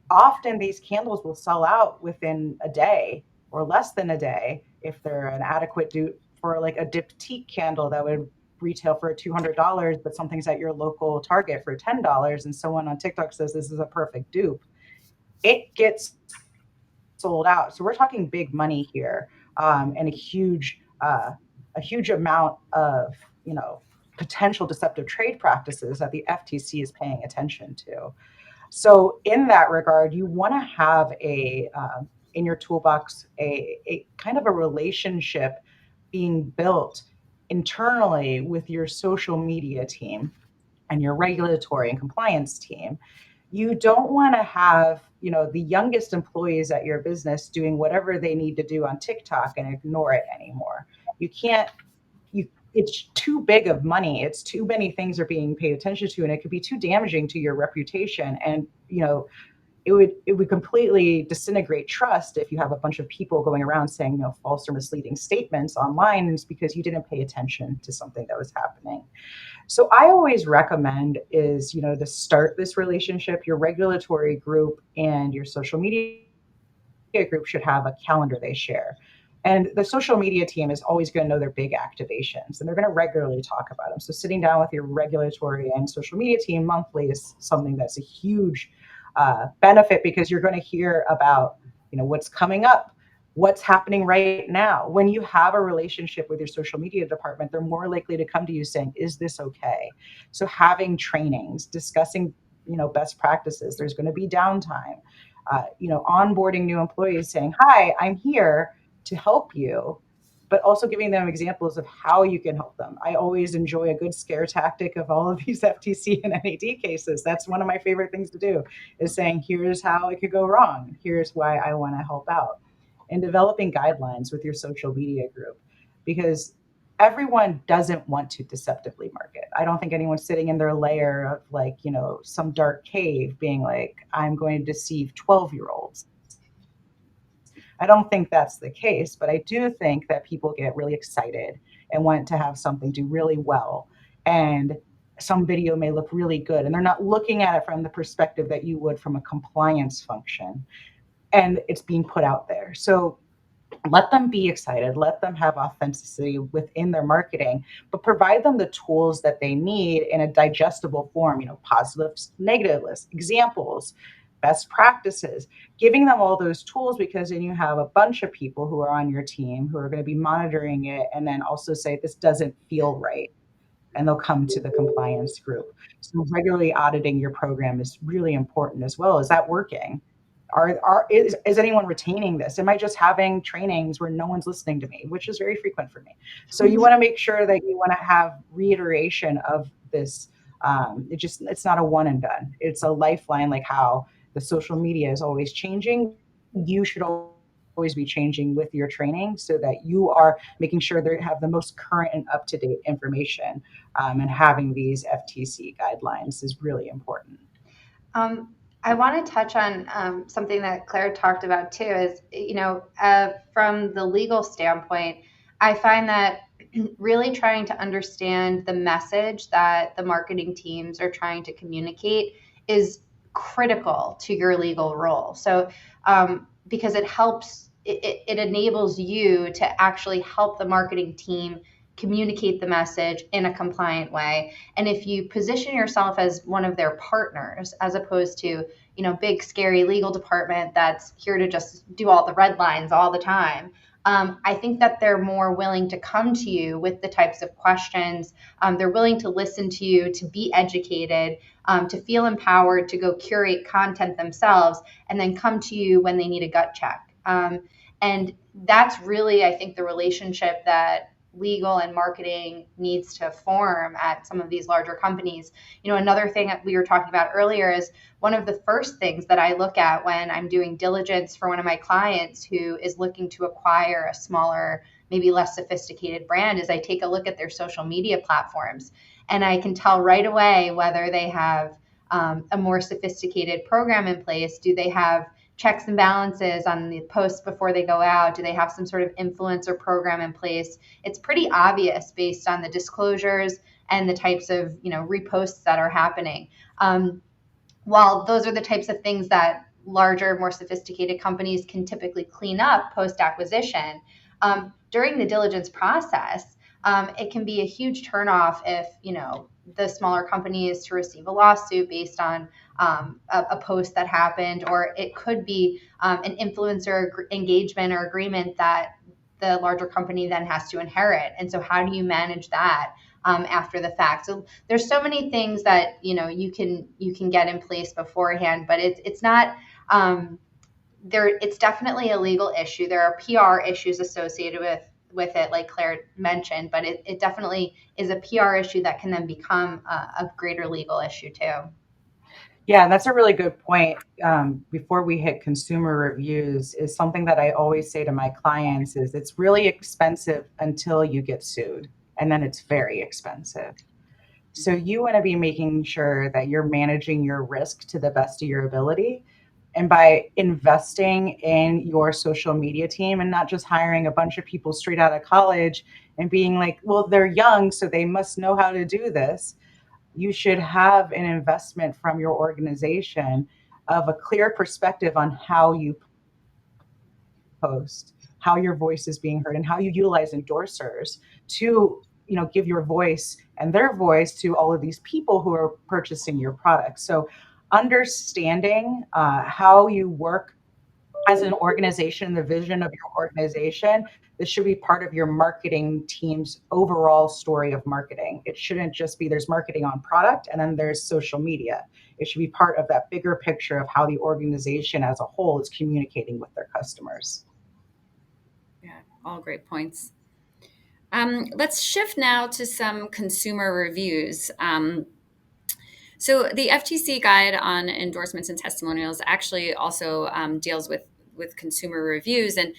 often these candles will sell out within a day or less than a day if they're an adequate dupe for like a diptyque candle that would retail for $200, but something's at your local Target for $10, and someone on TikTok says this is a perfect dupe. It gets sold out. So we're talking big money here, and a huge amount of potential deceptive trade practices that the FTC is paying attention to. So in that regard, you want to have in your toolbox a kind of a relationship being built internally with your social media team, and your regulatory and compliance team. You don't want to have, the youngest employees at your business doing whatever they need to do on TikTok and ignore it anymore. You can't, it's too big of money. It's too many things are being paid attention to, and it could be too damaging to your reputation. And, it would completely disintegrate trust if you have a bunch of people going around saying, false or misleading statements online, and it's because you didn't pay attention to something that was happening. So I always recommend is, to start this relationship, your regulatory group and your social media group should have a calendar they share. And the social media team is always going to know their big activations, and they're going to regularly talk about them. So sitting down with your regulatory and social media team monthly is something that's a huge benefit, because you're going to hear about, what's coming up, what's happening right now. When you have a relationship with your social media department, they're more likely to come to you saying, is this okay? So having trainings, discussing, best practices, there's going to be downtime, onboarding new employees, saying, hi, I'm here to help you, but also giving them examples of how you can help them. I always enjoy a good scare tactic of all of these FTC and NAD cases. That's one of my favorite things to do, is saying, here's how it could go wrong. Here's why I want to help out. And developing guidelines with your social media group, because everyone doesn't want to deceptively market. I don't think anyone's sitting in their lair of some dark cave being like, I'm going to deceive 12-year-olds. I don't think that's the case, but I do think that people get really excited and want to have something do really well. And some video may look really good, and they're not looking at it from the perspective that you would from a compliance function. And it's being put out there. So let them be excited, let them have authenticity within their marketing, but provide them the tools that they need in a digestible form, positives, negative lists, examples, best practices, giving them all those tools, because then you have a bunch of people who are on your team who are going to be monitoring it, and then also say, this doesn't feel right. And they'll come to the compliance group. So regularly auditing your program is really important as well. Is that working? Is anyone retaining this? Am I just having trainings where no one's listening to me, which is very frequent for me? So you want to make sure that you want to have reiteration of this. It's not a one and done. It's a lifeline, like how the social media is always changing. You should always be changing with your training, so that you are making sure they have the most current and up-to-date information. And having these FTC guidelines is really important.
I want to touch on something that Claire talked about too, is, from the legal standpoint, I find that really trying to understand the message that the marketing teams are trying to communicate is critical to your legal role. So, because it helps, it enables you to actually help the marketing team communicate the message in a compliant way. And if you position yourself as one of their partners, as opposed to, big scary legal department that's here to just do all the red lines all the time, I think that they're more willing to come to you with the types of questions. They're willing to listen to you, to be educated, to feel empowered, to go curate content themselves, and then come to you when they need a gut check. And that's really, I think, the relationship that legal and marketing needs to form at some of these larger companies. Another thing that we were talking about earlier is one of the first things that I look at when I'm doing diligence for one of my clients who is looking to acquire a smaller, maybe less sophisticated brand, is I take a look at their social media platforms, and I can tell right away whether they have a more sophisticated program in place. Do they have checks and balances on the posts before they go out? Do they have some sort of influencer program in place? It's pretty obvious based on the disclosures and the types of reposts that are happening. While those are the types of things that larger, more sophisticated companies can typically clean up post-acquisition, during the diligence process, it can be a huge turnoff if the smaller company is to receive a lawsuit based on a post that happened, or it could be an influencer engagement or agreement that the larger company then has to inherit. And so how do you manage that after the fact? So there's so many things that you can get in place beforehand, but it's not there. It's definitely a legal issue. There are PR issues associated with with it, like Claire mentioned, but it definitely is a PR issue that can then become a greater legal issue too.
Yeah, that's a really good point. Before we hit consumer reviews, is something that I always say to my clients is it's really expensive until you get sued, and then it's very expensive. So you want to be making sure that you're managing your risk to the best of your ability. And by investing in your social media team and not just hiring a bunch of people straight out of college and being like, well, they're young, so they must know how to do this. You should have an investment from your organization of a clear perspective on how you post, how your voice is being heard, and how you utilize endorsers to give your voice and their voice to all of these people who are purchasing your product. So understanding how you work as an organization, the vision of your organization, this should be part of your marketing team's overall story of marketing. It shouldn't just be there's marketing on product and then there's social media. It should be part of that bigger picture of how the organization as a whole is communicating with their customers.
Yeah, all great points. Let's shift now to some consumer reviews. So the FTC guide on endorsements and testimonials actually also deals with consumer reviews, and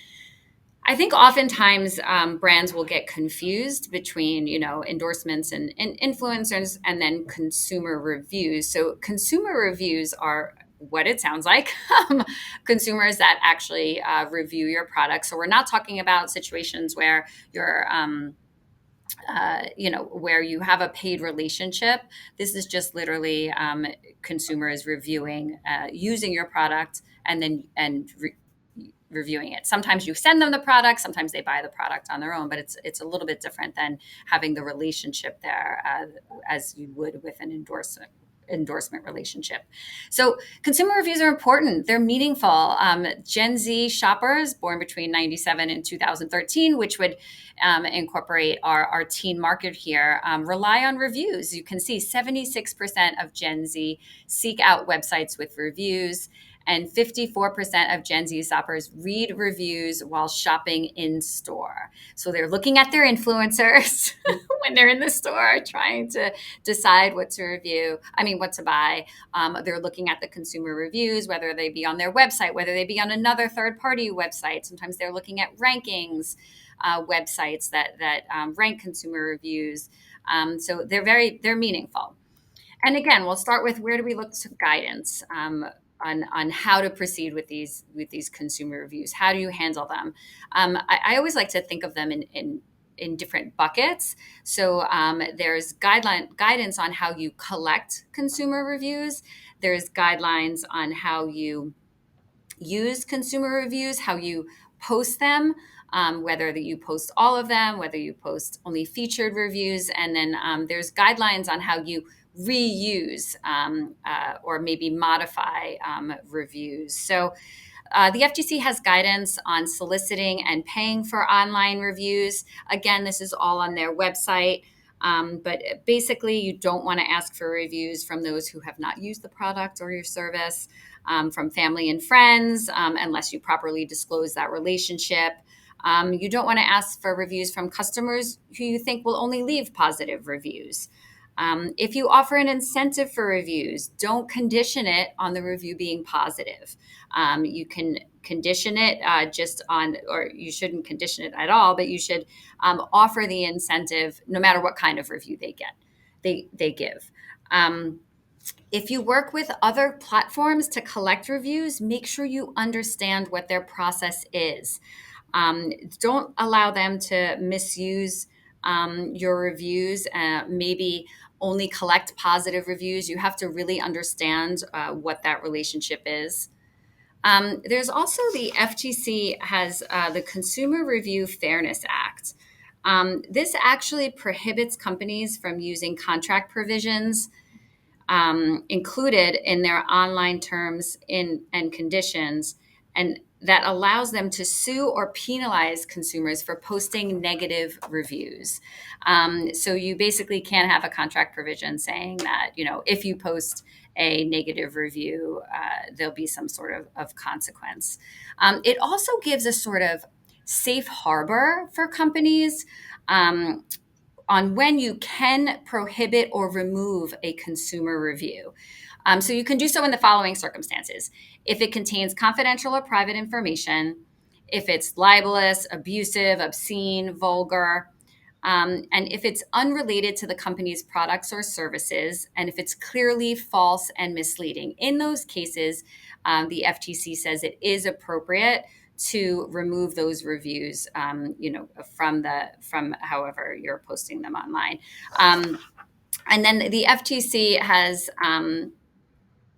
I think oftentimes brands will get confused between endorsements and influencers, and then consumer reviews. So consumer reviews are what it sounds like, consumers that actually review your product. So we're not talking about situations where you're where you have a paid relationship. This is just literally consumers reviewing, using your product, and then reviewing it. Sometimes you send them the product, sometimes they buy the product on their own, but it's a little bit different than having the relationship there as you would with an endorsement relationship. So consumer reviews are important. They're meaningful. Gen Z shoppers born between 97 and 2013, which would incorporate our teen market here, rely on reviews. You can see 76% of Gen Z seek out websites with reviews, and 54% of Gen Z shoppers read reviews while shopping in store. So they're looking at their influencers when they're in the store trying to decide what to buy. They're looking at the consumer reviews, whether they be on their website, whether they be on another third-party website. Sometimes they're looking at rankings, websites that rank consumer reviews. So they're meaningful. And again, we'll start with where do we look to guidance on how to proceed with these consumer reviews. How do you handle them? I always like to think of them in different buckets. So there's guidance on how you collect consumer reviews. There's guidelines on how you use consumer reviews, how you post them, whether that you post all of them, whether you post only featured reviews, and then there's guidelines on how you reuse or maybe modify reviews. So the FTC has guidance on soliciting and paying for online reviews. Again, this is all on their website. But basically, you don't want to ask for reviews from those who have not used the product or your service, from family and friends, unless you properly disclose that relationship. You don't want to ask for reviews from customers who you think will only leave positive reviews. If you offer an incentive for reviews, don't condition it on the review being positive. You can condition it or you shouldn't condition it at all, but you should offer the incentive no matter what kind of review they give. If you work with other platforms to collect reviews, make sure you understand what their process is. Don't allow them to misuse your reviews, maybe only collect positive reviews. You have to really understand what that relationship is. There's also the FTC has the Consumer Review Fairness Act. This actually prohibits companies from using contract provisions included in their online terms and conditions, and that allows them to sue or penalize consumers for posting negative reviews. So you basically can't have a contract provision saying that, if you post a negative review, there'll be some sort of consequence. It also gives a sort of safe harbor for companies on when you can prohibit or remove a consumer review. So you can do so in the following circumstances: if it contains confidential or private information, if it's libelous, abusive, obscene, vulgar, and if it's unrelated to the company's products or services, and if it's clearly false and misleading. In those cases, the FTC says it is appropriate to remove those reviews, from however you're posting them online. And then the FTC has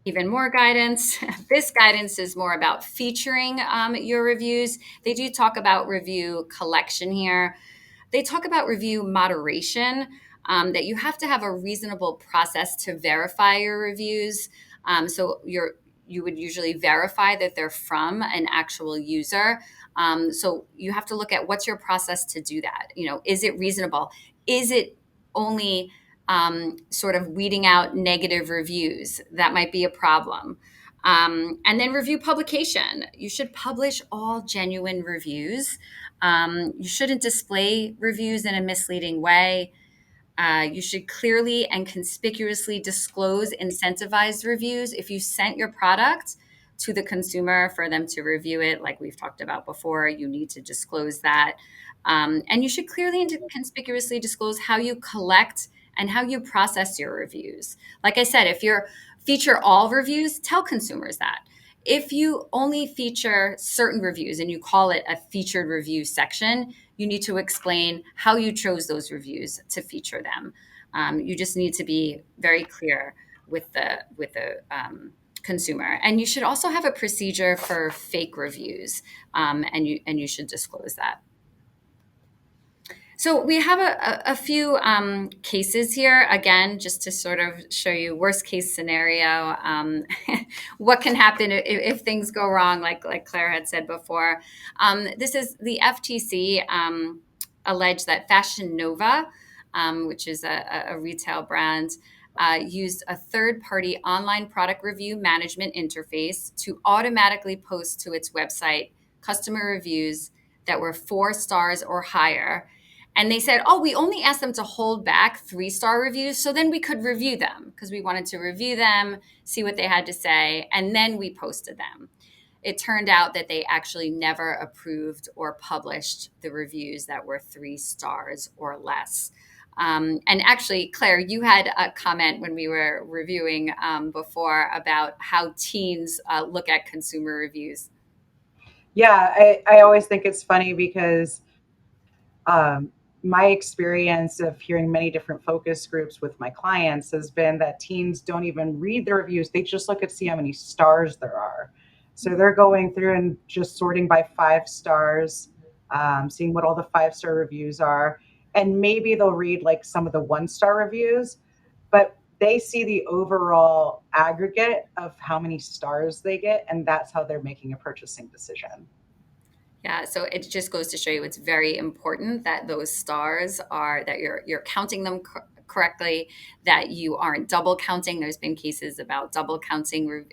even more guidance. This guidance is more about featuring your reviews. They do talk about review collection here. They talk about review moderation, that you have to have a reasonable process to verify your reviews. So you would usually verify that they're from an actual user. So you have to look at what's your process to do that. Is it reasonable? Is it only sort of weeding out negative reviews? That might be a problem. And then review publication. You should publish all genuine reviews. You shouldn't display reviews in a misleading way. You should clearly and conspicuously disclose incentivized reviews. If you sent your product to the consumer for them to review it, like we've talked about before, you need to disclose that. And you should clearly and conspicuously disclose how you collect and how you process your reviews. Like I said, if you're feature all reviews, tell consumers that. If you only feature certain reviews and you call it a featured review section, you need to explain how you chose those reviews to feature them. You just need to be very clear with the consumer. And you should also have a procedure for fake reviews, and you should disclose that. So we have a few cases here, again, just to sort of show you worst case scenario, what can happen if things go wrong, like Claire had said before. This is the FTC alleged that Fashion Nova, which is a retail brand, used a third-party online product review management interface to automatically post to its website customer reviews that were 4 stars or higher. And they said, we only asked them to hold back 3-star reviews so then we could review them, because we wanted to review them, see what they had to say, and then we posted them. It turned out that they actually never approved or published the reviews that were 3 stars or less. And actually, Claire, you had a comment when we were reviewing before about how teens look at consumer reviews.
Yeah, I always think it's funny because my experience of hearing many different focus groups with my clients has been that teens don't even read the reviews. They just look at see how many stars there are. So they're going through and just sorting by 5 stars, seeing what all the 5-star reviews are. And maybe they'll read like some of the 1-star reviews, but they see the overall aggregate of how many stars they get. And that's how they're making a purchasing decision.
Yeah, so it just goes to show you it's very important that those stars are, that you're counting them correctly, that you aren't double counting. There's been cases about double counting,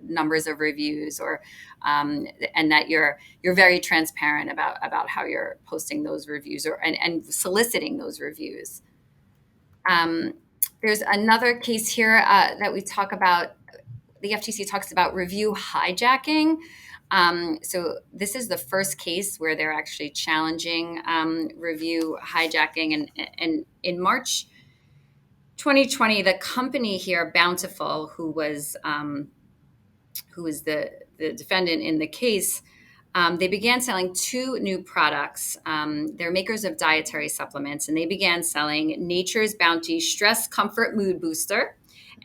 numbers of reviews, or and that you're very transparent about how you're posting those reviews and soliciting those reviews. There's another case here that we talk about. The FTC talks about review hijacking. So this is the first case where they're actually challenging review hijacking. And in March 2020, the company here, Bountiful, who was the defendant in the case, they began selling 2 new products. They're makers of dietary supplements, and they began selling Nature's Bounty Stress Comfort Mood Booster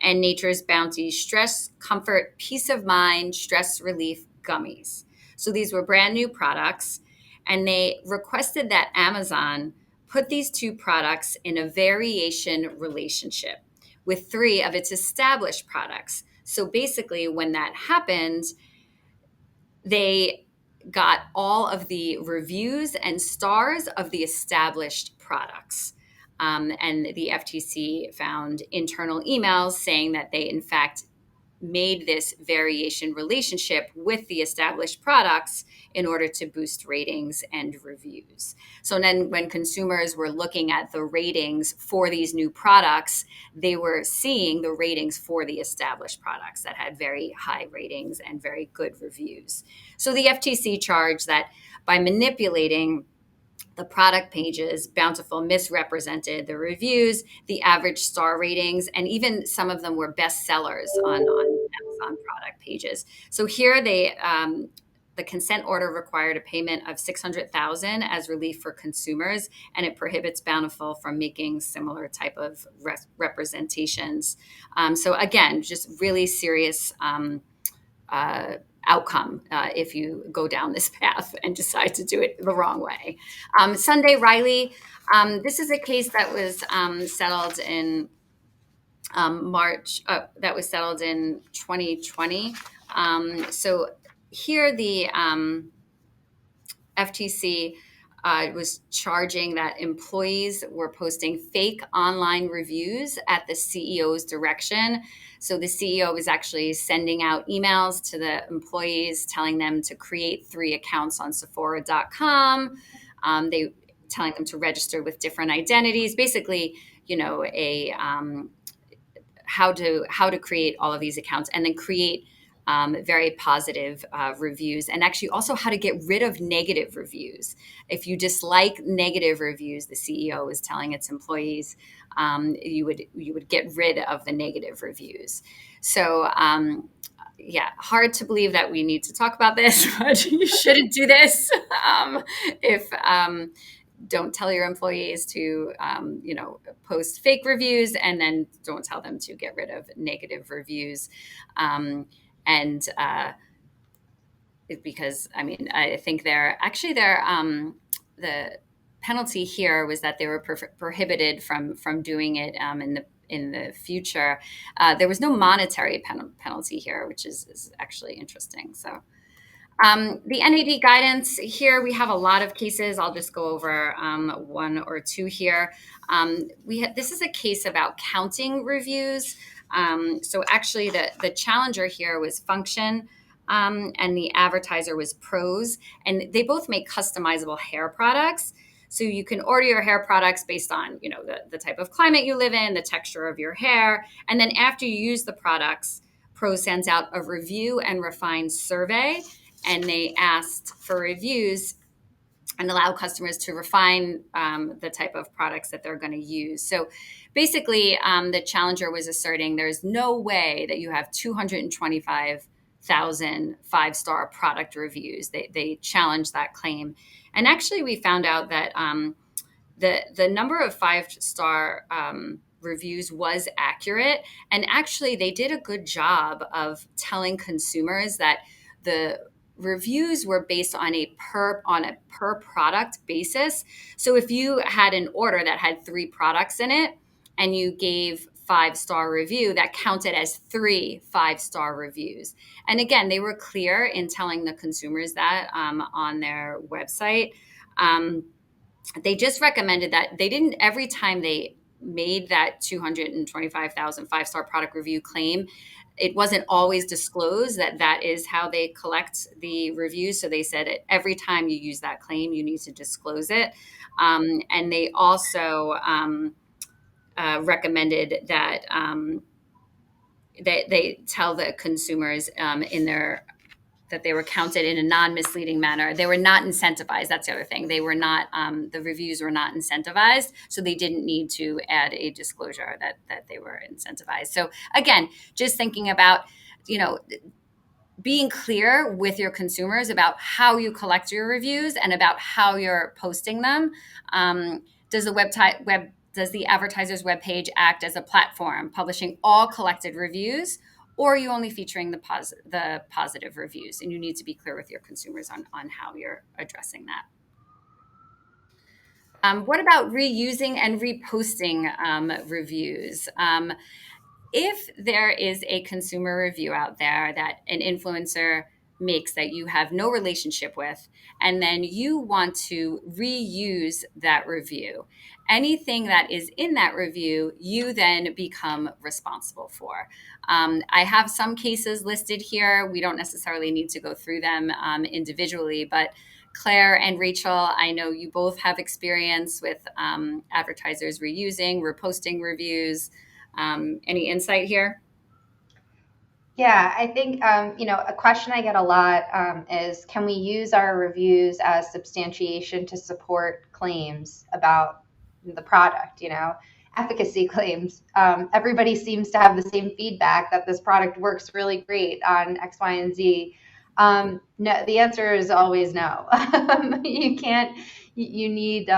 and Nature's Bounty Stress Comfort Peace of Mind Stress Relief Gummies. So these were brand new products, and they requested that Amazon put these 2 products in a variation relationship with 3 of its established products. So basically, when that happened, they got all of the reviews and stars of the established products. And the FTC found internal emails saying that they, in fact, made this variation relationship with the established products in order to boost ratings and reviews. So then when consumers were looking at the ratings for these new products, they were seeing the ratings for the established products that had very high ratings and very good reviews. So the FTC charged that by manipulating the product pages, Bountiful misrepresented the reviews, the average star ratings, and even some of them were bestsellers on Amazon product pages. So here the consent order required a payment of $600,000 as relief for consumers, and it prohibits Bountiful from making similar type of representations. So again, just really serious outcome if you go down this path and decide to do it the wrong way. Sunday Riley, this is a case that was settled in March, that was settled in 2020. So here the FTC was charging that employees were posting fake online reviews at the CEO's direction. So the CEO was actually sending out emails to the employees telling them to create 3 accounts on Sephora.com. They telling them to register with different identities, basically, how to create all of these accounts and then create very positive reviews, and actually also how to get rid of negative reviews. If you dislike negative reviews, the CEO is telling its employees, you would get rid of the negative reviews. So hard to believe that we need to talk about this, but you shouldn't do this. If don't tell your employees to, post fake reviews, and then don't tell them to get rid of negative reviews. Because I think the penalty here was that they were prohibited from doing it in the future. There was no monetary penalty here, which is actually interesting. So the NAD guidance here, we have a lot of cases. I'll just go over 1 or 2 here. This is a case about counting reviews. So actually the challenger here was Function, and the advertiser was Pros, and they both make customizable hair products. So you can order your hair products based on, the type of climate you live in, the texture of your hair. And then after you use the products, Pros sends out a review and refine survey, and they asked for reviews and allow customers to refine the type of products that they're going to use. So basically, the challenger was asserting there's no way that you have 225,000 5-star product reviews. They challenged that claim. And actually, we found out that the number of 5-star reviews was accurate. And actually, they did a good job of telling consumers that the reviews were based on a per product basis. So if you had an order that had 3 products in it and you gave 5-star review, that counted as 3 5-star reviews. And again, they were clear in telling the consumers that on their website. They just recommended that they didn't, every time they made that 225,000 5-star product review claim, it wasn't always disclosed that is how they collect the reviews. So they said every time you use that claim, you need to disclose it. And they also recommended that they tell the consumers that they were counted in a non-misleading manner. They were not incentivized. That's the other thing. They were not, the reviews were not incentivized. So they didn't need to add a disclosure that they were incentivized. So again, just thinking about, being clear with your consumers about how you collect your reviews and about how you're posting them. Does the advertiser's webpage act as a platform publishing all collected reviews, or are you only featuring the positive reviews? And you need to be clear with your consumers on how you're addressing that. What about reusing and reposting reviews? If there is a consumer review out there that an influencer makes that you have no relationship with, and then you want to reuse that review. Anything that is in that review, you then become responsible for. I have some cases listed here. We don't necessarily need to go through them individually, but Claire and Rachel, I know you both have experience with advertisers reusing, reposting reviews. Any insight here?
Yeah, I think a question I get a lot is, can we use our reviews as substantiation to support claims about the product? Efficacy claims. Everybody seems to have the same feedback that this product works really great on X, Y, and Z. No, the answer is always no. You can't. You need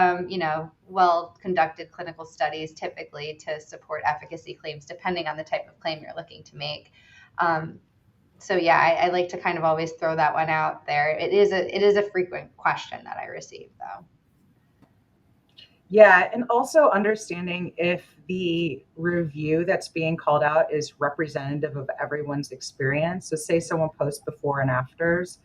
well conducted clinical studies typically to support efficacy claims, depending on the type of claim you're looking to make. So yeah, I like to kind of always throw that one out there. It is a frequent question that I receive, though.
Yeah, and also understanding if the review that's being called out is representative of everyone's experience. So say someone posts before and afters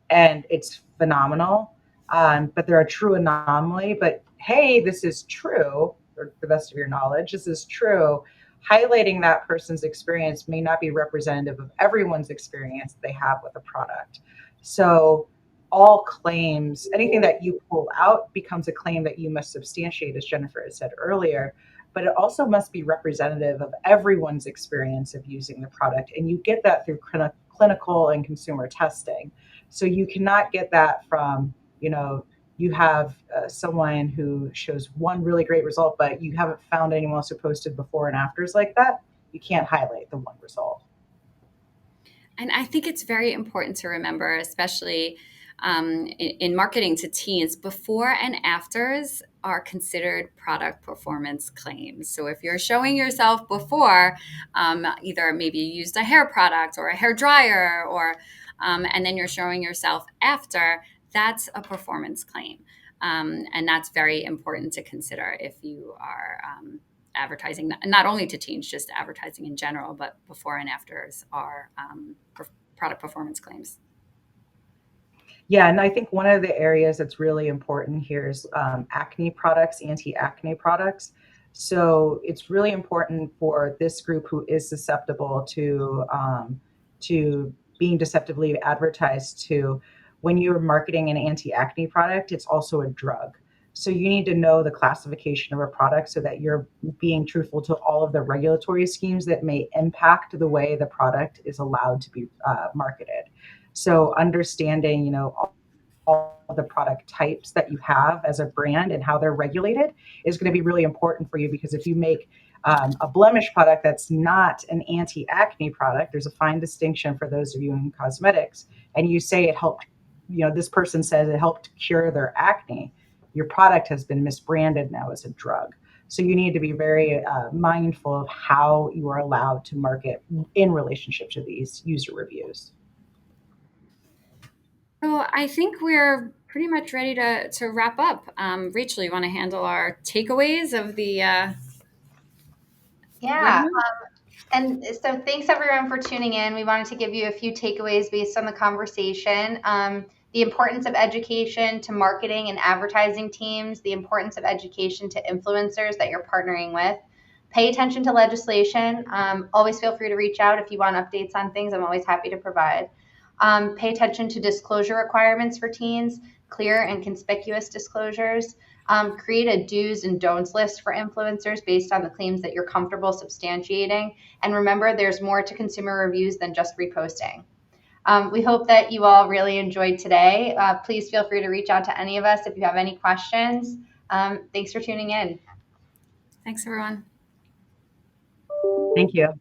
and it's phenomenal, but they're a true anomaly. But hey, this is true, or the best of your knowledge, this is true. Highlighting that person's experience may not be representative of everyone's experience they have with a product. So all claims, anything that you pull out becomes a claim that you must substantiate, as Jennifer had said earlier, but it also must be representative of everyone's experience of using the product. And you get that through clinical and consumer testing. So you cannot get that from, you have someone who shows one really great result, but you haven't found anyone else who posted before and afters like that. You can't highlight the one result.
And I think it's very important to remember, especially in marketing to teens, before and afters are considered product performance claims. So if you're showing yourself before, either maybe you used a hair product or a hair dryer, and then you're showing yourself after, that's a performance claim. And that's very important to consider if you are advertising, not only to teens, just advertising in general, but before and afters are product performance claims.
Yeah, and I think one of the areas that's really important here is acne products, anti-acne products. So it's really important for this group who is susceptible to being deceptively advertised to. When you're marketing an anti-acne product, it's also a drug. So you need to know the classification of a product so that you're being truthful to all of the regulatory schemes that may impact the way the product is allowed to be marketed. So understanding, all the product types that you have as a brand and how they're regulated is going to be really important for you, because if you make a blemish product that's not an anti-acne product, there's a fine distinction for those of you in cosmetics, and you say it helped, this person says it helped cure their acne, your product has been misbranded now as a drug. So you need to be very mindful of how you are allowed to market in relationship to these user reviews.
So I think we're pretty much ready to wrap up. Rachel, you want to handle our takeaways of the
Yeah. And so thanks everyone for tuning in. We wanted to give you a few takeaways based on the conversation. The importance of education to marketing and advertising teams, the importance of education to influencers that you're partnering with. Pay attention to legislation. Always feel free to reach out if you want updates on things. I'm always happy to provide. Pay attention to disclosure requirements for teens, clear and conspicuous disclosures. Create a do's and don'ts list for influencers based on the claims that you're comfortable substantiating. And remember, there's more to consumer reviews than just reposting. We hope that you all really enjoyed today. Please feel free to reach out to any of us if you have any questions. Thanks for tuning in.
Thanks, everyone.
Thank you.